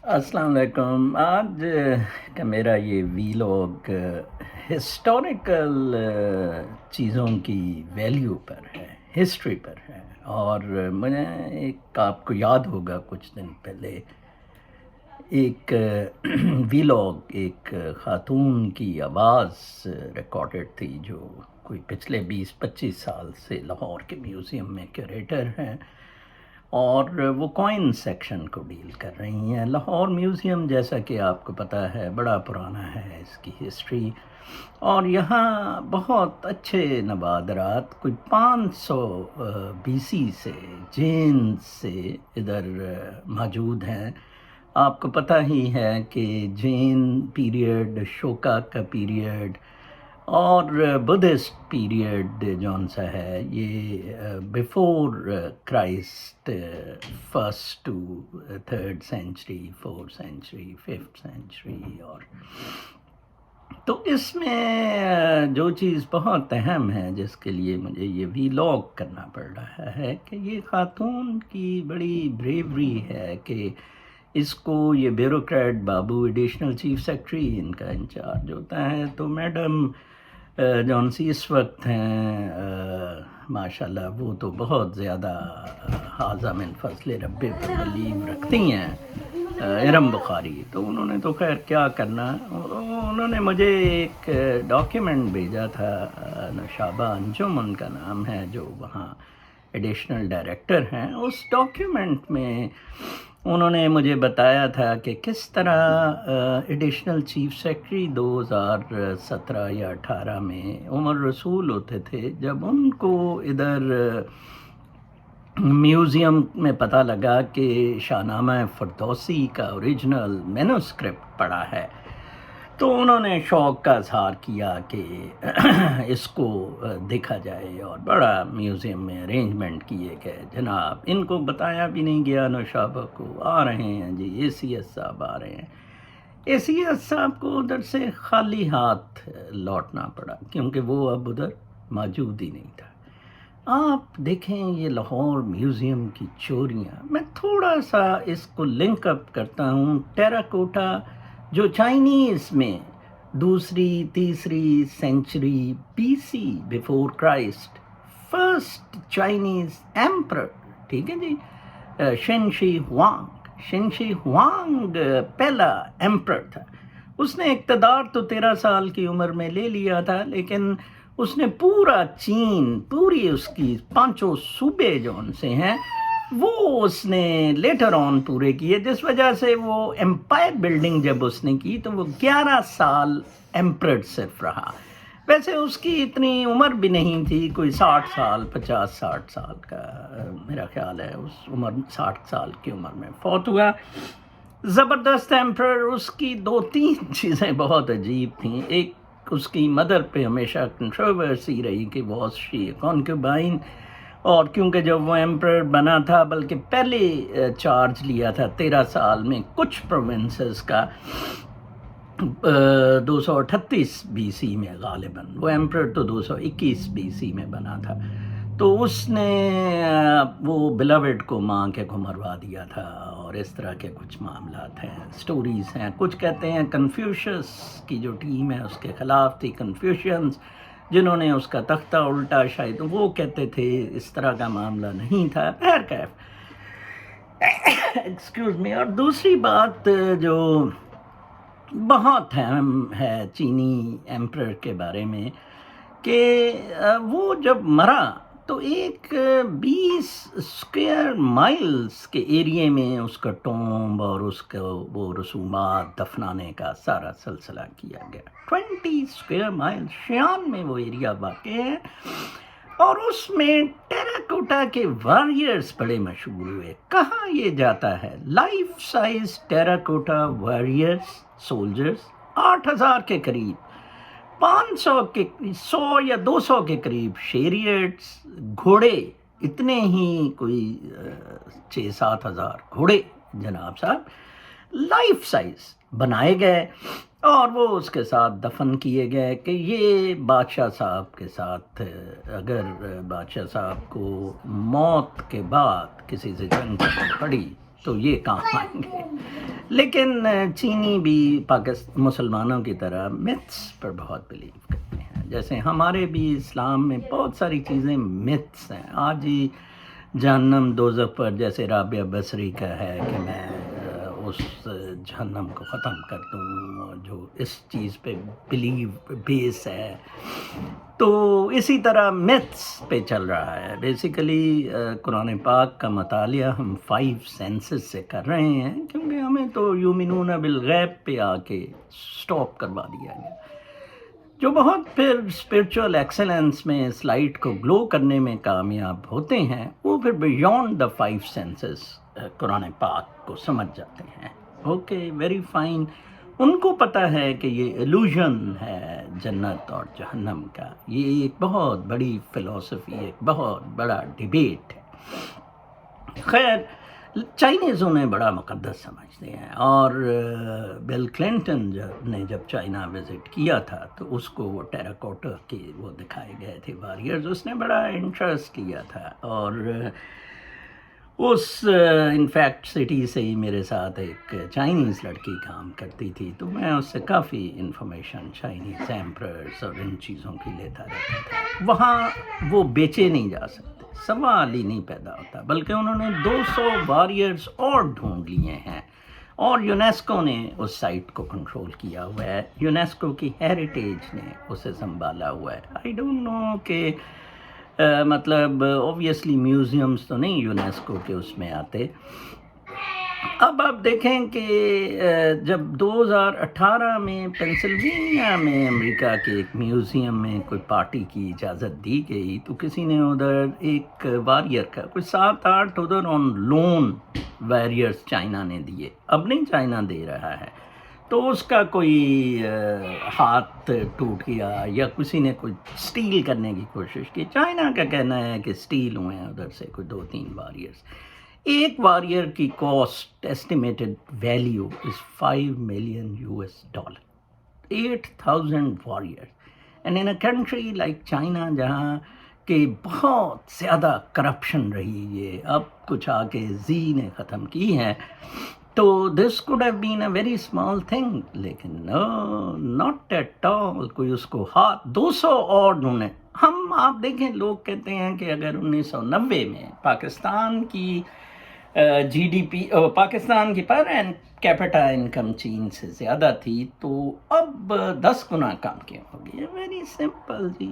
السلام علیکم۔ آج کا میرا یہ ویلاگ ہسٹوریکل چیزوں کی ویلیو پر ہے، ہسٹری پر ہے۔ اور مجھے ایک آپ کو یاد ہوگا کچھ دن پہلے ایک ویلاگ ایک خاتون کی آواز ریکارڈڈ تھی جو کوئی پچھلے 20-25 سال سے لاہور کے میوزیم میں کیوریٹر ہیں، اور وہ کوائن سیکشن کو ڈیل کر رہی ہیں۔ لاہور میوزیم جیسا کہ آپ کو پتہ ہے بڑا پرانا ہے، اس کی ہسٹری، اور یہاں بہت اچھے نوادرات کوئی 500 BC سے جین سے ادھر موجود ہیں۔ آپ کو پتہ ہی ہے کہ جین پیریڈ، شوکا کا پیریڈ اور بدھسٹ پیریڈ جون سا ہے یہ before Christ, first to third century, fourth century, fifth century. اور تو اس میں جو چیز بہت اہم ہے جس کے لیے مجھے یہ ویلاگ کرنا پڑ رہا ہے کہ یہ خاتون کی بڑی بریوری ہے کہ اس کو یہ بیوروکریٹ بابو ایڈیشنل چیف سیکرٹری ان کا انچارج ہوتا ہے، تو میڈم جون سی اس وقت ہیں ماشاءاللہ، وہ تو بہت زیادہ حاذا من فضل رب پر بلیو رکھتی ہیں، ارم بخاری۔ تو انہوں نے تو خیر کیا کرنا، انہوں نے مجھے ایک ڈاکیومنٹ بھیجا تھا، نوشابہ انجم ان کا نام ہے، جو وہاں ایڈیشنل ڈائریکٹر ہیں۔ اس ڈاکیومنٹ میں انہوں نے مجھے بتایا تھا کہ کس طرح ایڈیشنل چیف سیکرٹری 2017 یا 18 میں عمر رسول ہوتے تھے، جب ان کو ادھر میوزیم میں پتہ لگا کہ شاہنامہ فردوسی کا اوریجنل مینوسکرپٹ پڑا ہے، تو انہوں نے شوق کا اظہار کیا کہ اس کو دیکھا جائے، اور بڑا میوزیم میں ارینجمنٹ کیے گئے۔ جناب ان کو بتایا بھی نہیں گیا، نوشابہ کو آ رہے ہیں جی ACS صاحب آ رہے ہیں، ACS صاحب کو ادھر سے خالی ہاتھ لوٹنا پڑا کیونکہ وہ اب ادھر موجود ہی نہیں تھا۔ آپ دیکھیں یہ لاہور میوزیم کی چوریاں، میں تھوڑا سا اس کو لنک اپ کرتا ہوں ٹیراکوٹا جو چائنیز میں دوسری تیسری century BC before Christ, first Chinese emperor, ٹھیک ہے جی، شین شی ہوانگ پہلا ایمپرر تھا۔ اس نے اقتدار تو 13 سال کی عمر میں لے لیا تھا، لیکن اس نے پورا چین، پوری اس کی 5 صوبے جو ان سے ہیں وہ اس نے لیٹر آن پورے کیے، جس وجہ سے وہ امپائر بلڈنگ جب اس نے کی تو وہ 11 سال ایمپرر صرف رہا۔ ویسے اس کی اتنی عمر بھی نہیں تھی، کوئی 60 سال 50-60 سال کا میرا خیال ہے، اس عمر 60 سال کی عمر میں فوت ہوا۔ زبردست ایمپرر۔ اس کی 2-3 چیزیں بہت عجیب تھیں۔ ایک اس کی مدر پہ ہمیشہ کنٹروورسی رہی کہ واز شی کانکوبائن، اور کیونکہ جب وہ ایمپرر بنا تھا بلکہ پہلے چارج لیا تھا 13 سال میں کچھ پروونسز کا، 238 BC میں غالباً، وہ ایمپرر تو 221 BC میں بنا تھا، تو اس نے وہ بلاوڈ کو ماں کے کو مروا دیا تھا، اور اس طرح کے کچھ معاملات ہیں، سٹوریز ہیں۔ کچھ کہتے ہیں کنفیوشس کی جو ٹیم ہے اس کے خلاف تھی، کنفیوشنز جنہوں نے اس کا تختہ الٹا، شاید وہ کہتے تھے اس طرح کا معاملہ نہیں تھا، خیر کیف ایکسکیوز می۔ اور دوسری بات جو بہت اہم ہے چینی ایمپرر کے بارے میں کہ وہ جب مرا تو ایک 20 اسکوائر مائلز کے ایریے میں اس کا ٹومب اور اس کا وہ رسومات دفنانے کا سارا سلسلہ کیا گیا۔ 20 اسکوائر مائل شیان میں وہ ایریا واقع ہے، اور اس میں ٹیراکوٹا کے واریئرز بڑے مشہور ہوئے۔ کہا یہ جاتا ہے life size terracotta warriors soldiers 8000 کے قریب، 500 کے 100 یا 200 کے قریب شیریٹس، گھوڑے اتنے ہی کوئی 6-7 ہزار گھوڑے جناب صاحب لائف سائز بنائے گئے، اور وہ اس کے ساتھ دفن کیے گئے کہ یہ بادشاہ صاحب کے ساتھ اگر بادشاہ صاحب کو موت کے بعد کسی سے جنگ پڑی تو یہ کام آئیں گے. لیکن چینی بھی مسلمانوں کی طرح متس پر بہت بلیو کرتے ہیں. جیسے ہمارے بھی اسلام میں بہت ساری چیزیں متس ہیں. آج ہی جہنم دوزخ پر جیسے رابعہ بصری کا ہے کہ میں اس جہنم کو ختم کر دوں، جو اس چیز پہ بلیو بیس ہے. تو اسی طرح میتھس پہ چل رہا ہے. بیسیکلی قرآن پاک کا مطالعہ ہم 5 سینسز سے کر رہے ہیں، کیونکہ ہمیں تو یومنون بالغیب پہ آ کے سٹاپ کروا دیا گیا، جو بہت پھر اسپرچول ایکسلنس میں اس لائٹ کو گلو کرنے میں کامیاب ہوتے ہیں. وہ پھر بیونڈ دا 5 سینسز قرآن پاک کو سمجھ جاتے ہیں. Okay, very fine. ان کو پتہ ہے کہ یہ ایلوژن ہے جنت اور جہنم کا. یہ ایک بہت بڑی فلسفی، ایک بہت بڑا ڈیبیٹ ہے. خیر، چائنیزوں نے بڑا مقدس سمجھتے ہیں، اور بل کلنٹن نے جب چائنا وزٹ کیا تھا تو اس کو وہ ٹیراکوٹا کے وہ دکھائے گئے تھے وارئرز. اس نے بڑا انٹرسٹ لیا تھا، اور اس انفیکٹ سٹی سے ہی میرے ساتھ ایک چائنیز لڑکی کام کرتی تھی، تو میں اس سے کافی انفارمیشن چائنیز ایمپررز اور ان چیزوں کی لیتا رہتا تھا. وہاں وہ بیچے نہیں جا سکتے، سوال ہی نہیں پیدا ہوتا، بلکہ انہوں نے 200 واریئرز اور ڈھونڈ لیے ہیں، اور یونیسکو نے اس سائٹ کو کنٹرول کیا ہوا ہے. یونیسکو کی ہیریٹیج نے اسے سنبھالا ہوا ہے. آئی ڈونٹ نو کہ مطلب اوبویسلی میوزیمز تو نہیں یونیسکو کے اس میں آتے. اب آپ دیکھیں کہ جب 2018 میں پینسلوینیا میں امریکہ کے ایک میوزیم میں کوئی پارٹی کی اجازت دی گئی، تو کسی نے ادھر ایک واریئر کا کوئی 7-8 ادھر آن لون واریئرز چائنا نے دیے. اب نہیں چائنا دے رہا ہے، تو اس کا کوئی ہاتھ ٹوٹ گیا یا کسی نے کوئی سٹیل کرنے کی کوشش کی. چائنا کا کہنا ہے کہ سٹیل ہوئے ہیں ادھر سے کوئی 2-3 واریئرز. ایک واریئر کی cost estimated value is $5 million. 8,000 warrior. And in a country like China جہاں کہ بہت زیادہ کرپشن رہی ہے، اب کچھ آ کے زی نے ختم کی ہے، تو this could have been a very small thing. لیکن نو، ناٹ ایٹ آل. کوئی اس کو 200 اور ڈھونڈے. آپ دیکھیں، لوگ کہتے ہیں کہ اگر 1990 میں پاکستان کی جی ڈی پی، پاکستان کی پر کیپٹا انکم چین سے زیادہ تھی، تو اب 10 گنا کم کیوں ہوگی؟ ویری سمپل جی.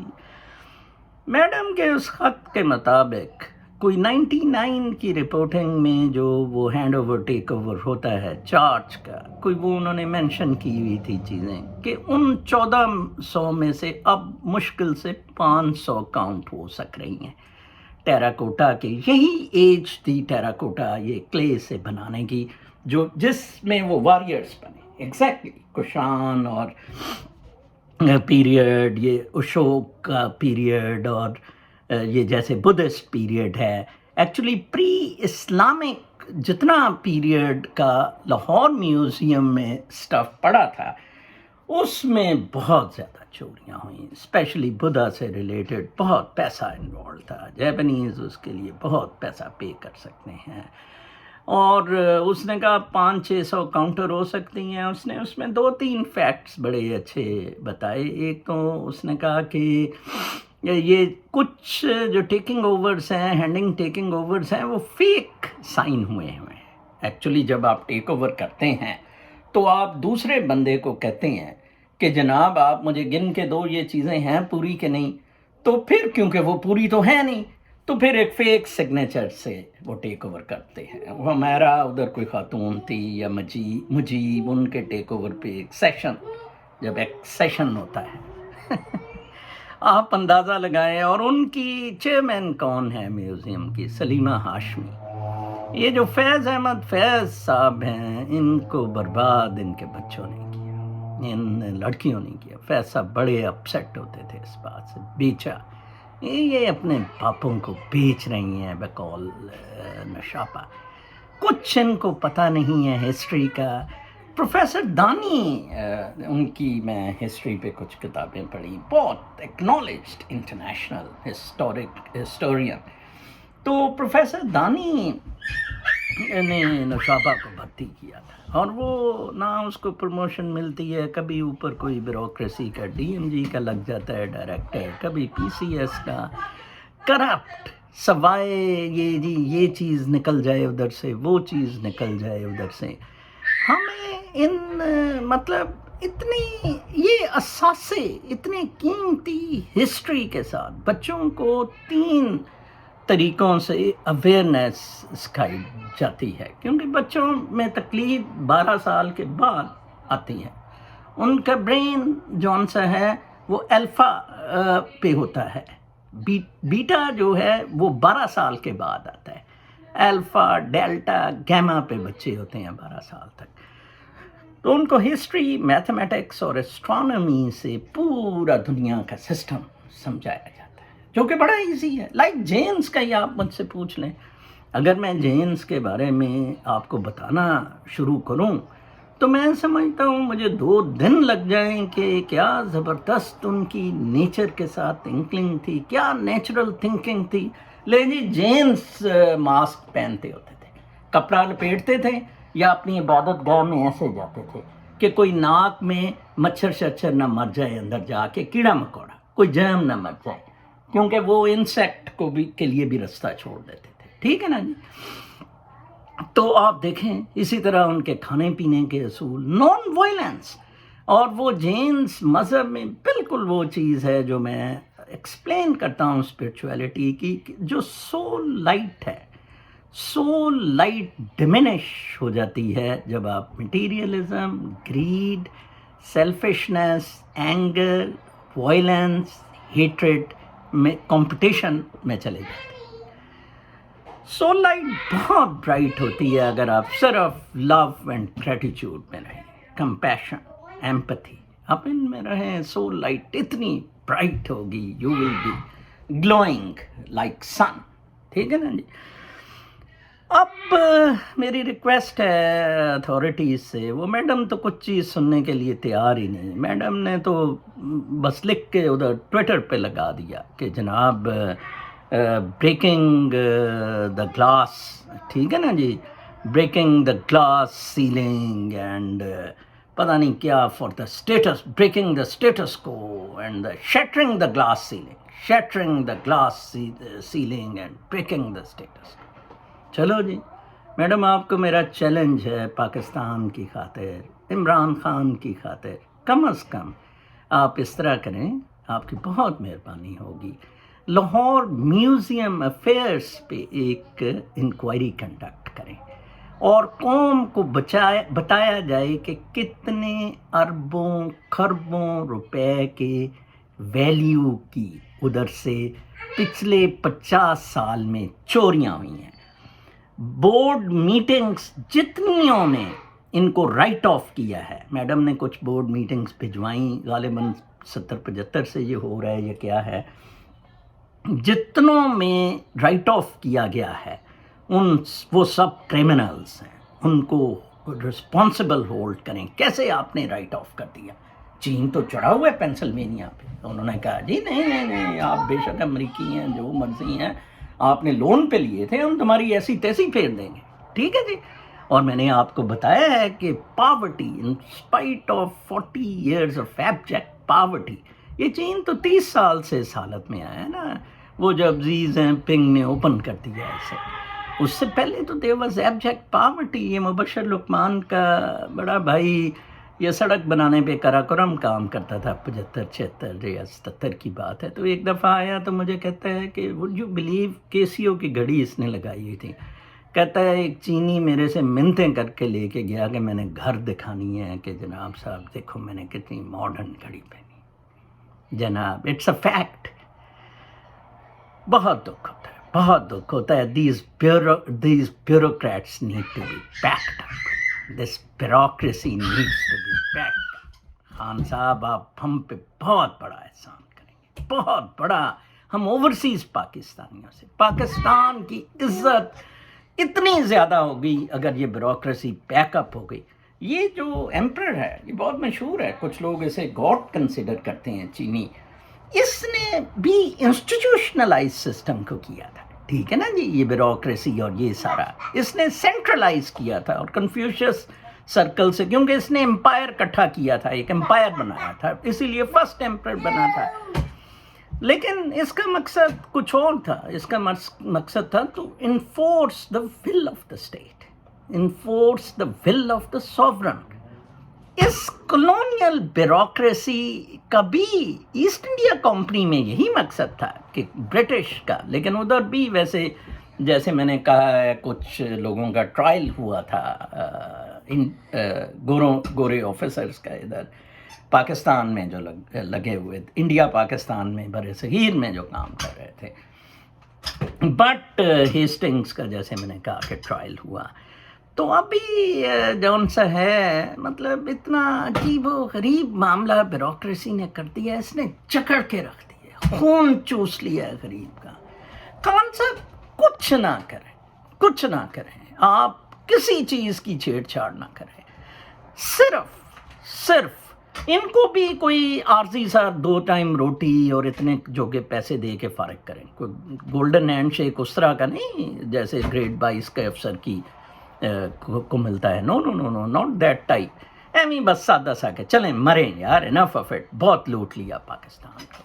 میڈم کے اس خط کے مطابق کوئی 99 کی رپورٹنگ میں جو وہ ہینڈ اوور ٹیک اوور ہوتا ہے چارج کا، کوئی وہ انہوں نے مینشن کی ہوئی تھی چیزیں کہ ان 1400 میں سے اب مشکل سے 500 کاؤنٹ ہو سک رہی ہیں ٹیراکوٹا کی. یہی ایج تھی ٹیراکوٹا یہ کلے سے بنانے کی، جس میں وہ واریئرز بنے. ایگزیکٹلی کشان اور پیریڈ، یہ اشوک کا پیریڈ، اور یہ جیسے بدھسٹ پیریڈ ہے. ایکچولی پری اسلامک جتنا پیریڈ کا لاہور میوزیم میں سٹف پڑا تھا، اس میں بہت زیادہ چوریاں ہوئیں. اسپیشلی بدھا سے ریلیٹڈ بہت پیسہ انوالو تھا. جیپنیز اس کے لیے بہت پیسہ پے کر سکتے ہیں. اور اس نے کہا 500-600 کاؤنٹر ہو سکتی ہیں. اس نے اس میں 2-3 فیکٹس بڑے اچھے بتائے. ایک تو اس نے کہا کہ یہ کچھ جو ٹیکنگ اوورز ہیں، ہینڈنگ ٹیکنگ اوورز ہیں، وہ فیک سائن ہوئے ہیں. ایکچولی جب آپ ٹیک اوور کرتے ہیں تو آپ دوسرے بندے کو کہتے ہیں کہ جناب آپ مجھے گن کے دو، یہ چیزیں ہیں پوری کہ نہیں. تو پھر کیونکہ وہ پوری تو ہے نہیں، تو پھر ایک فیک سگنیچر سے وہ ٹیک اوور کرتے ہیں. وہ ہمارا ادھر کوئی خاتون تھی یا مجیب، ان کے ٹیک اوور پہ ایک سیشن، جب ایک سیشن ہوتا ہے آپ اندازہ لگائیں. اور ان کی چیئرمین کون ہے میوزیم کی؟ سلیمہ ہاشمی. یہ جو فیض احمد فیض صاحب ہیں، ان کو برباد ان کے بچوں نے کیا، ان لڑکیوں نے کیا. فیض صاحب بڑے اپسیٹ ہوتے تھے اس بات سے. بیچا، یہ اپنے باپوں کو بیچ رہی ہیں بقول نشاپا. کچھ ان کو پتہ نہیں ہے ہسٹری کا. پروفیسر دانی، ان کی میں ہسٹری پہ کچھ کتابیں پڑھی، بہت ایکنالجڈ انٹرنیشنل ہسٹورین. تو پروفیسر دانی نے نوشابہ کو بھرتی کیا تھا، اور وہ نہ اس کو پروموشن ملتی ہے، کبھی اوپر کوئی بیوروکریسی کا ڈی ایم جی کا لگ جاتا ہے ڈائریکٹر، کبھی پی سی ایس کا، کرپٹ، سوائے یہ جی یہ چیز نکل جائے ادھر سے، وہ چیز نکل جائے ادھر سے. ہمیں ان مطلب اتنی یہ اثاثے اتنے قیمتی ہسٹری کے ساتھ بچوں کو 3 طریقوں سے اویئرنیس سکھائی جاتی ہے، کیونکہ بچوں میں تکلیف 12 سال کے بعد آتی ہے. ان کا برین جون سا ہے وہ الفا پہ ہوتا ہے، بیٹا جو ہے وہ 12 سال کے بعد آتا ہے. الفا، ڈیلٹا، گیما پہ بچے ہوتے ہیں 12 سال تک. تو ان کو ہسٹری، میتھمیٹکس اور اسٹرانومی سے پورا دنیا کا سسٹم سمجھایا جاتا ہے، جو کہ بڑا ایزی ہے. لائک جینز کا ہی آپ مجھ سے پوچھ لیں، اگر میں جینز کے بارے میں آپ کو بتانا شروع کروں تو میں سمجھتا ہوں مجھے 2 دن لگ جائیں کہ کیا زبردست ان کی نیچر کے ساتھ تھنکنگ تھی، کیا نیچرل تھنکنگ تھی. لے جی، جینز ماسک پہنتے ہوتے تھے، کپڑا لپیٹتے تھے، یا اپنی عبادت گاہ میں ایسے جاتے تھے کہ کوئی ناک میں مچھر شچھر نہ مر جائے، اندر جا کے کیڑا مکوڑا کوئی جرم نہ مر جائے، کیونکہ وہ انسیکٹ کو بھی کے لیے بھی رستہ چھوڑ دیتے تھے. ٹھیک ہے نا جی. تو آپ دیکھیں اسی طرح ان کے کھانے پینے کے اصول، نان وائلنس. اور وہ جینز مذہب میں بالکل وہ چیز ہے جو میں ایکسپلین کرتا ہوں اسپرچویلٹی کی، جو سول لائٹ ہے. سول لائٹ ڈمینش ہو جاتی ہے جب آپ materialism, greed, selfishness, anger, violence, hatred میں، کمپٹیشن میں چلے جاتے ہیں. سول لائٹ بہت برائٹ ہوتی ہے اگر آپ صرف لو اینڈ گریٹیچیوڈ میں رہیں، کمپیشن، ایمپتھی، آپ ان میں رہیں. سول لائٹ اتنی برائٹ ہوگی، you will be glowing like sun. ٹھیک ہے نا جی. اب میری ریکویسٹ ہے اتھارٹیز سے، وہ میڈم تو کچھ چیز سننے کے لیے تیار ہی نہیں. میڈم نے تو بس لکھ کے ادھر ٹویٹر پہ لگا دیا کہ جناب بریکنگ دا گلاس، ٹھیک ہے نا جی، breaking the glass ceiling and پتہ نہیں کیا for the status, breaking the status quo and the shattering the glass ceiling, shattering the glass ceiling and breaking the status. چلو جی میڈم، آپ کو میرا چیلنج ہے، پاکستان کی خاطر، عمران خان کی خاطر، کم از کم آپ اس طرح کریں، آپ کی بہت مہربانی ہوگی. لاہور میوزیم افیئرس پہ ایک انکوائری کنڈکٹ کریں اور قوم کو بتایا جائے کہ کتنے اربوں خربوں روپے کے ویلیو کی ادھر سے پچھلے 50 سال میں چوریاں ہوئی ہیں. بورڈ میٹنگز جتنیوں نے ان کو رائٹ آف کیا ہے، میڈم نے کچھ بورڈ میٹنگز بھجوائیں، غالباً 70-75 سے یہ ہو رہا ہے یا کیا ہے، جتنوں میں رائٹ آف کیا گیا ہے وہ سب کرمنلز ہیں، ان کو رسپانسبل ہولڈ کریں. کیسے آپ نے رائٹ آف کر دیا؟ چین تو چڑھا ہوا ہے پینسلوینیا پہ. انہوں نے کہا جی نہیں، آپ بے شک امریکی ہیں، جو مرضی ہیں، آپ نے لون پہ لیے تھے، ہم تمہاری ایسی تیسی پھیر دیں گے. ٹھیک ہے جی. اور میں نے آپ کو بتایا ہے کہ poverty, in spite of 40 years of abject poverty, یہ چین تو 30 سال سے اس حالت میں آیا ہے نا. وہ جب زی جن پنگ نے اوپن کر دیا اسے، اس سے پہلے تو دیر واز ایبجیکٹ پاورٹی. یہ مبشر لقمان کا بڑا بھائی یہ سڑک بنانے پہ کراکرم کام کرتا تھا، 75-76 یا 77 کی بات ہے. تو ایک دفعہ آیا تو مجھے کہتا ہے کہ وڈ یو بلیو کیسیو کی گھڑی اس نے لگائی ہوئی تھی. کہتا ہے ایک چینی میرے سے منتیں کر کے لے کے گیا کہ میں نے گھر دکھانی ہے کہ جناب صاحب دیکھو میں نے کتنی ماڈرن گھڑی پہنی. جناب اٹس اے فیکٹ. بہت دکھ ہوتا ہے، بہت دکھ ہوتا ہے. These bureaucrats need to be packed up. This bureaucracy needs to be backed. Khan sahab آپ ہم پہ بہت بڑا احسان کریں گے، بہت بڑا. ہم اوورسیز پاکستانیوں سے پاکستان کی عزت اتنی زیادہ ہوگی اگر یہ بیوروکریسی بیک اپ ہو گئی. یہ جو ایمپرر ہے یہ بہت مشہور ہے، کچھ لوگ اسے گاڈ کنسیڈر کرتے ہیں، چینی. اس نے بھی انسٹیٹیوشنلائز سسٹم کو کیا تھا. ٹھیک ہے نا جی. یہ بیوروکریسی اور یہ سارا اس نے سینٹرلائز کیا تھا, اور کنفیوشس سرکل سے, کیونکہ اس نے امپائر اکٹھا کیا تھا, ایک امپائر بنایا تھا, اسی لیے فرسٹ ایمپرر بنا تھا. لیکن اس کا مقصد کچھ اور تھا. اس کا مقصد تھا to enforce the will of the state, enforce the will of the sovereign. اس کولونیل بیوروکریسی کا بھی ایسٹ انڈیا کمپنی میں یہی مقصد تھا کہ برٹش کا, لیکن ادھر بھی ویسے جیسے میں نے کہا ہے کچھ لوگوں کا ٹرائل ہوا تھا گورے آفیسرز کا ادھر پاکستان میں جو لگے ہوئے, انڈیا پاکستان میں بر صغیر میں جو کام کر رہے تھے. بٹ ہیسٹنگس کا جیسے میں نے کہا کہ ٹرائل ہوا. تو ابھی جون سا ہے مطلب اتنا عجیب و غریب معاملہ بیوروکریسی نے کر دیا, اس نے جکڑ کے رکھ دیا, خون چوس لیا ہے غریب کا. خان صاحب کچھ نہ کریں, کچھ نہ کریں, آپ کسی چیز کی چھیڑ چھاڑ نہ کریں, صرف ان کو بھی کوئی عارضی سا 2 ٹائم روٹی اور اتنے جو کہ پیسے دے کے فارغ کریں. کوئی گولڈن ہینڈ شیک اس طرح کا نہیں جیسے گریڈ 22 کے افسر کی کو ملتا ہے. نو نو نو نو ناٹ دیٹ ٹائپ. ایویں بس سادہ سا کہ چلیں مریں یار, انف آف اٹ, بہت لوٹ لیا پاکستان کو.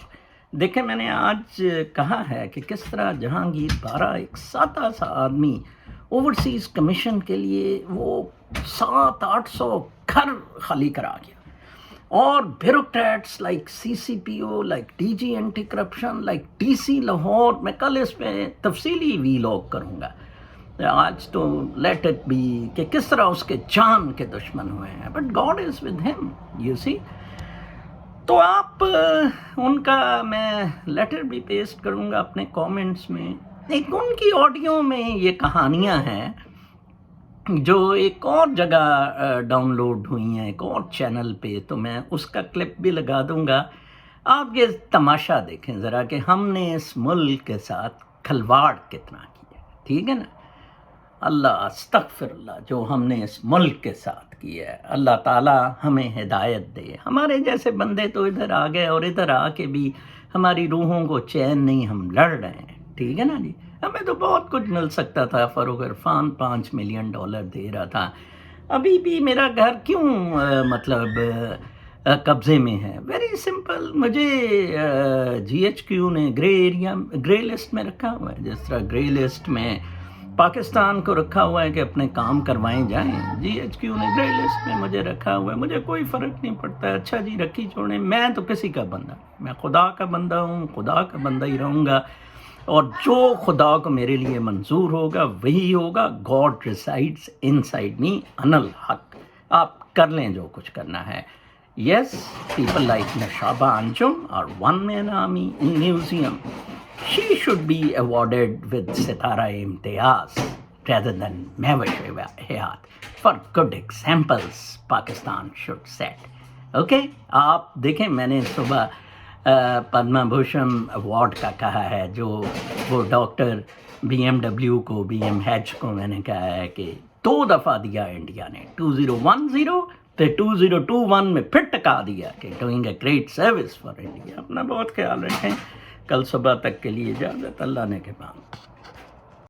دیکھیں میں نے آج کہا ہے کہ کس طرح جہانگیر بارہ ایک سادہ سا آدمی اوورسیز کمیشن کے لیے وہ 700-800 گھر خالی کرا گیا, اور bureaucrats like C C P O, like D G anti corruption, like D C Lahore. میں کل اس میں تفصیلی ویلاگ کروں گا. آج تو لیٹ اٹ بی کہ کس طرح اس کے جان کے دشمن ہوئے ہیں, بٹ گاڈ از ود ہم, یو سی. تو آپ ان کا میں لیٹر بھی پیسٹ کروں گا اپنے کامنٹس میں. ایک ان کی آڈیو میں یہ کہانیاں ہیں جو ایک اور جگہ ڈاؤن لوڈ ہوئی ہیں, ایک اور چینل پہ, تو میں اس کا کلپ بھی لگا دوں گا. آپ یہ تماشا دیکھیں ذرا کہ ہم نے اس ملک کے ساتھ کھلواڑ کتنا کیا, ٹھیک ہے نا. اللہ استغفر اللہ جو ہم نے اس ملک کے ساتھ کیا ہے. اللہ تعالیٰ ہمیں ہدایت دے. ہمارے جیسے بندے تو ادھر آ گئے, اور ادھر آ کے بھی ہماری روحوں کو چین نہیں, ہم لڑ رہے ہیں, ٹھیک ہے نا جی. ہمیں تو بہت کچھ مل سکتا تھا. فاروق عرفان $5 ملین دے رہا تھا. ابھی بھی میرا گھر کیوں مطلب قبضے میں ہے؟ ویری سمپل, مجھے جی ایچ کیو نے گرے لسٹ میں رکھا ہوا ہے. جس طرح گرے لسٹ میں پاکستان کو رکھا ہوا ہے کہ اپنے کام کروائیں جائیں, جی ایچ کیو نے گرے لسٹ میں مجھے رکھا ہوا ہے. مجھے کوئی فرق نہیں پڑتا ہے. اچھا جی رکھی چھوڑیں, میں تو کسی کا بندہ نہیں, میں خدا کا بندہ ہوں, خدا کا بندہ ہی رہوں گا, اور جو خدا کو میرے لیے منظور ہوگا وہی ہوگا. گاڈ ریسائڈس ان سائڈ می, ان الحق. آپ کر لیں جو کچھ کرنا ہے. یس, پیپل لائک نشابہ انجم اور one man army in museum. She should be awarded with Sitara Imtiaz rather than Mehwish Hayat. For good examples, Pakistan should set. Okay? آپ دیکھیں میں نے صبح پدما بھوشن ایوارڈ کا کہا ہے, جو وہ ڈاکٹر BMW کو, BM کو میں نے کہا ہے کہ 2 دفعہ دیا انڈیا نے, 2010 پھر 2021 میں پھر ٹکا دیا کہ doing a great service for India. اپنا بہت خیال رکھیں. کل صبح تک کے لیے اجازت, اللہ نے کے پاس.